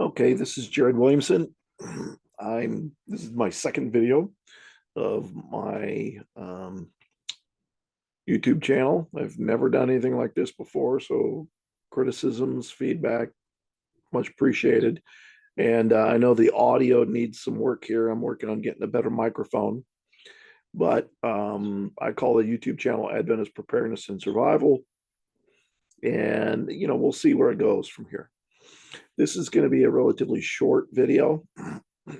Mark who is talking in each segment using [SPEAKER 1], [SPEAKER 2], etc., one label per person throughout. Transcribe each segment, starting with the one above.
[SPEAKER 1] Okay, this is Jared Williamson. This is my second video of my YouTube channel. I've never done anything like this before, so criticisms, feedback, much appreciated. And I know the audio needs some work here. I'm working on getting a better microphone, but I call the YouTube channel Adventist Preparedness and Survival. And, we'll see where it goes from here. This is going to be a relatively short video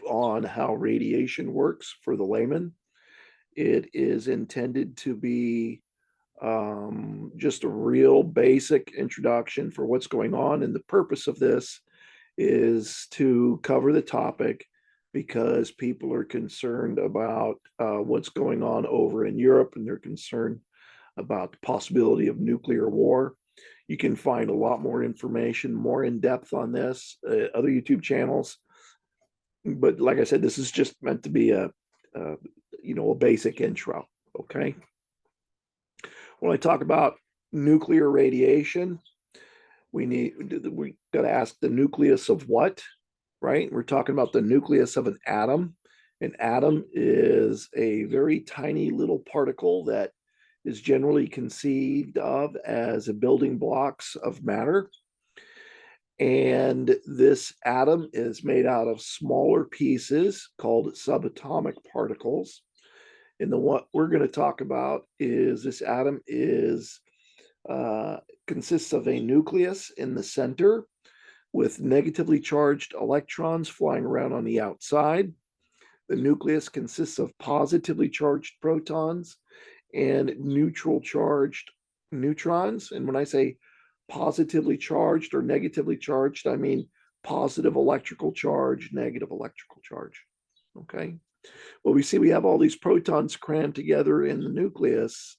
[SPEAKER 1] on how radiation works for the layman. It is intended to be just a real basic introduction for what's going on. And the purpose of this is to cover the topic because people are concerned about what's going on over in Europe, and they're concerned about the possibility of nuclear war. You can find a lot more information, more in depth on this, other YouTube channels. But like I said, this is just meant to be a basic intro. Okay. When I talk about nuclear radiation, we got to ask the nucleus of what, right? We're talking about the nucleus of an atom. An atom is a very tiny little particle that is generally conceived of as a building blocks of matter. And this atom is made out of smaller pieces called subatomic particles. And what we're going to talk about is this atom consists of a nucleus in the center with negatively charged electrons flying around on the outside. The nucleus consists of positively charged protons and neutral charged neutrons. And when I say positively charged or negatively charged, I mean positive electrical charge, negative electrical charge. Okay. Well, we have all these protons crammed together in the nucleus.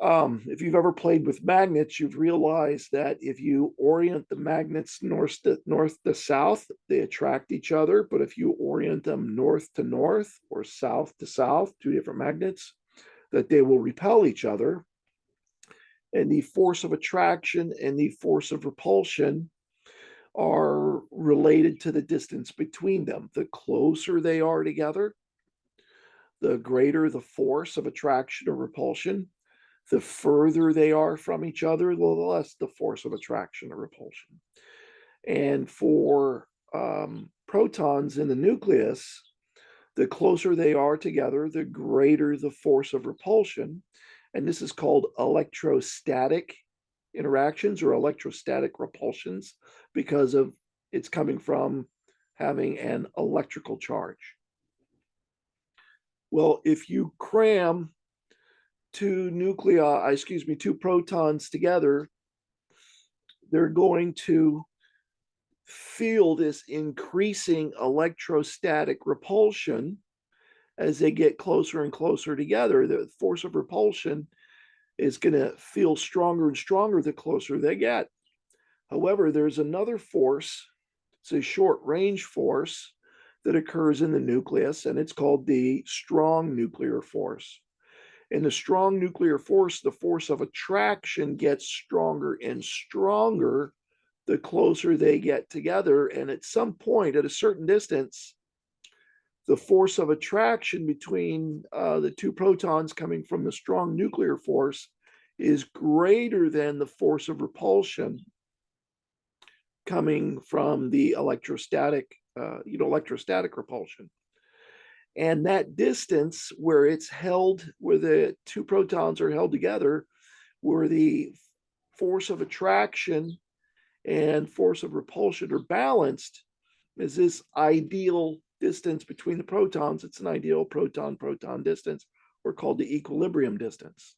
[SPEAKER 1] If you've ever played with magnets, you've realized that if you orient the magnets north to south, they attract each other. But if you orient them north to north or south to south, two different magnets, that they will repel each other. And the force of attraction and the force of repulsion are related to the distance between them. The closer they are together, the greater the force of attraction or repulsion. The further they are from each other, the less the force of attraction or repulsion. And for protons in the nucleus, the closer they are together, the greater the force of repulsion. And this is called electrostatic interactions or electrostatic repulsions because of it's coming from having an electrical charge. Well, if you cram two protons together, they're going to feel this increasing electrostatic repulsion as they get closer and closer together. The force of repulsion is going to feel stronger and stronger the closer they get. However, there's another force, it's a short range force that occurs in the nucleus, and it's called the strong nuclear force. In the strong nuclear force, the force of attraction gets stronger and stronger the closer they get together. And at some point, at a certain distance, the force of attraction between the two protons coming from the strong nuclear force is greater than the force of repulsion coming from the electrostatic repulsion. And that distance where it's held, where the two protons are held together, where the force of attraction and force of repulsion are balanced, is this ideal distance between the protons. It's an ideal proton-proton distance, or called the equilibrium distance.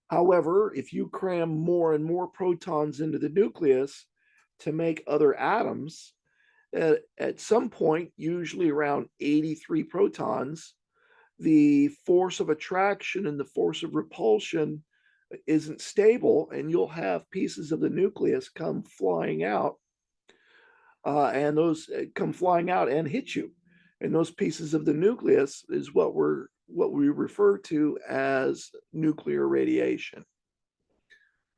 [SPEAKER 1] However, if you cram more and more protons into the nucleus to make other atoms, at some point, usually around 83 protons, the force of attraction and the force of repulsion isn't stable, and you'll have pieces of the nucleus come flying out, and those come flying out and hit you. And those pieces of the nucleus is what we refer to as nuclear radiation.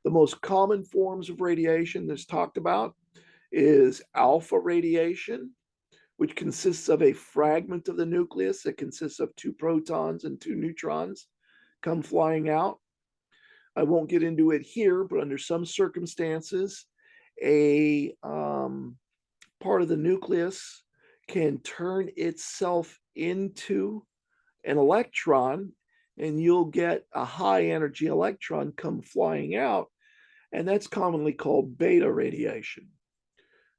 [SPEAKER 1] The most common forms of radiation that's talked about is alpha radiation, which consists of a fragment of the nucleus that consists of two protons and two neutrons come flying out. I won't get into it here, but under some circumstances, a part of the nucleus can turn itself into an electron, and you'll get a high energy electron come flying out, and that's commonly called beta radiation.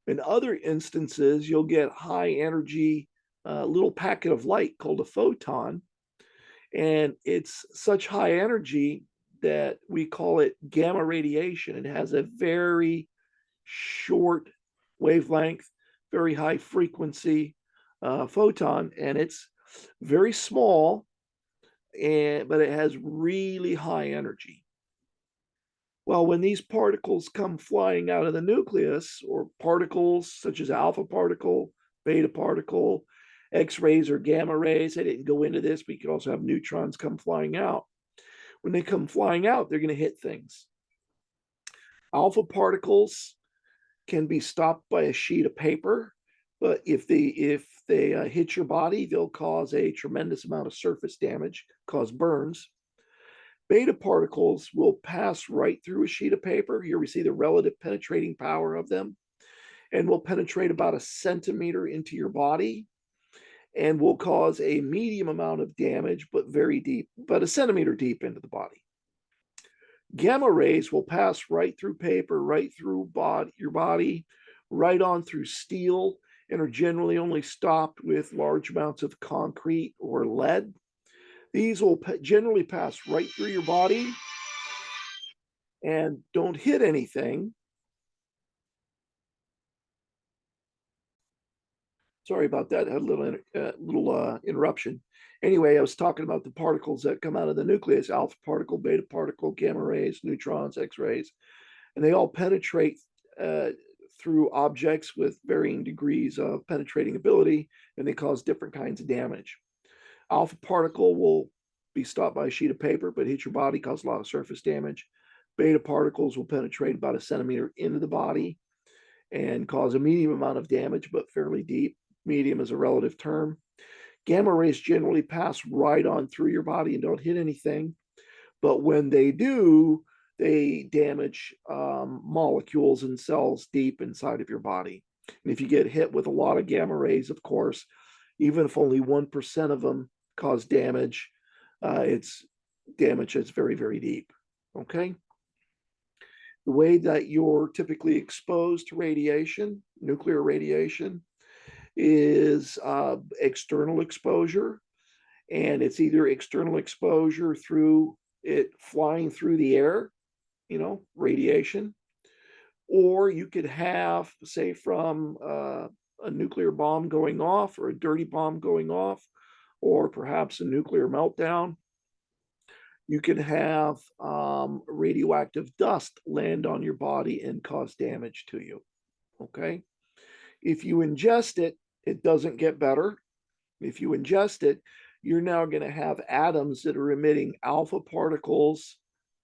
[SPEAKER 1] In other instances, you'll get high energy little packet of light called a photon, and it's such high energy that we call it gamma radiation. It has a very short wavelength, very high frequency photon, and it's very small, but it has really high energy. Well, when these particles come flying out of the nucleus, or particles such as alpha particle, beta particle, X-rays or gamma rays, I didn't go into this, but you could also have neutrons come flying out. When they come flying out, they're going to hit things. Alpha particles can be stopped by a sheet of paper, but if they hit your body, they'll cause a tremendous amount of surface damage, cause burns. Beta particles will pass right through a sheet of paper. Here we see the relative penetrating power of them, and will penetrate about a centimeter into your body, and will cause a medium amount of damage, but very deep, but a centimeter deep into the body. Gamma rays will pass right through paper, right through your body, right on through steel, and are generally only stopped with large amounts of concrete or lead. These will generally pass right through your body and don't hit anything. Sorry about that. I had a little interruption. Anyway, I was talking about the particles that come out of the nucleus: alpha particle, beta particle, gamma rays, neutrons, X-rays, and they all penetrate through objects with varying degrees of penetrating ability, and they cause different kinds of damage. Alpha particle will be stopped by a sheet of paper, but hit your body, cause a lot of surface damage. Beta particles will penetrate about a centimeter into the body and cause a medium amount of damage, but fairly deep. Medium is a relative term. Gamma rays generally pass right on through your body and don't hit anything, but when they do, they damage molecules and cells deep inside of your body. And if you get hit with a lot of gamma rays, of course, even if only 1% of them cause damage, it's damage that's very, very deep. Okay? The way that you're typically exposed to radiation, nuclear radiation, is external exposure. And it's either external exposure through it flying through the air, radiation, or you could have, say, from a nuclear bomb going off, or a dirty bomb going off, or perhaps a nuclear meltdown. You can have radioactive dust land on your body and cause damage to you. Okay? If you ingest it, it doesn't get better. If you ingest it, you're now going to have atoms that are emitting alpha particles,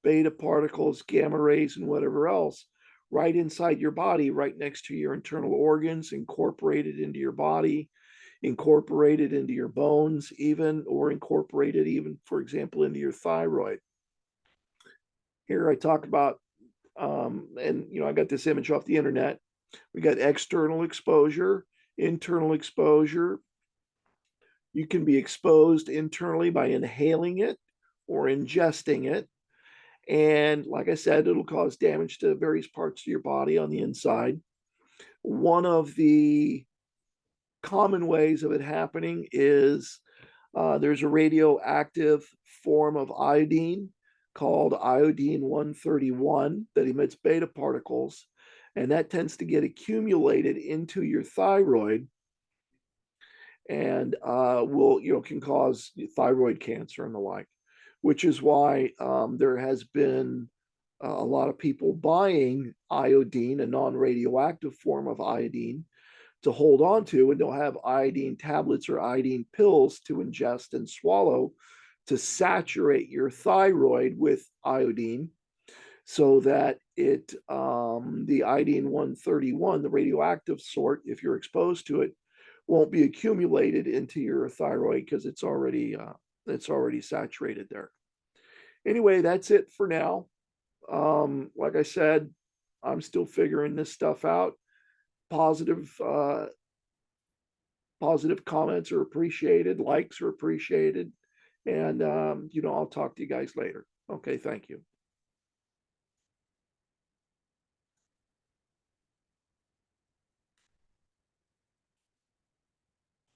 [SPEAKER 1] beta particles, gamma rays, and whatever else right inside your body, right next to your internal organs, incorporated into your body, incorporated into your bones, even, or incorporated even, for example, into your thyroid. Here I talk about, and I got this image off the internet. We got external exposure, internal exposure. You can be exposed internally by inhaling it or ingesting it. And like I said, it'll cause damage to various parts of your body on the inside. One of the common ways of it happening is there's a radioactive form of iodine called iodine 131 that emits beta particles, and that tends to get accumulated into your thyroid and can cause thyroid cancer and the like, which is why there has been a lot of people buying iodine, a non-radioactive form of iodine, to hold on to, and they'll have iodine tablets or iodine pills to ingest and swallow to saturate your thyroid with iodine, so that the iodine 131, the radioactive sort, if you're exposed to it, won't be accumulated into your thyroid because it's already saturated there. Anyway, that's it for now. Like I said, I'm still figuring this stuff out. Positive positive comments are appreciated, likes are appreciated, and I'll talk to you guys later. Okay, thank you.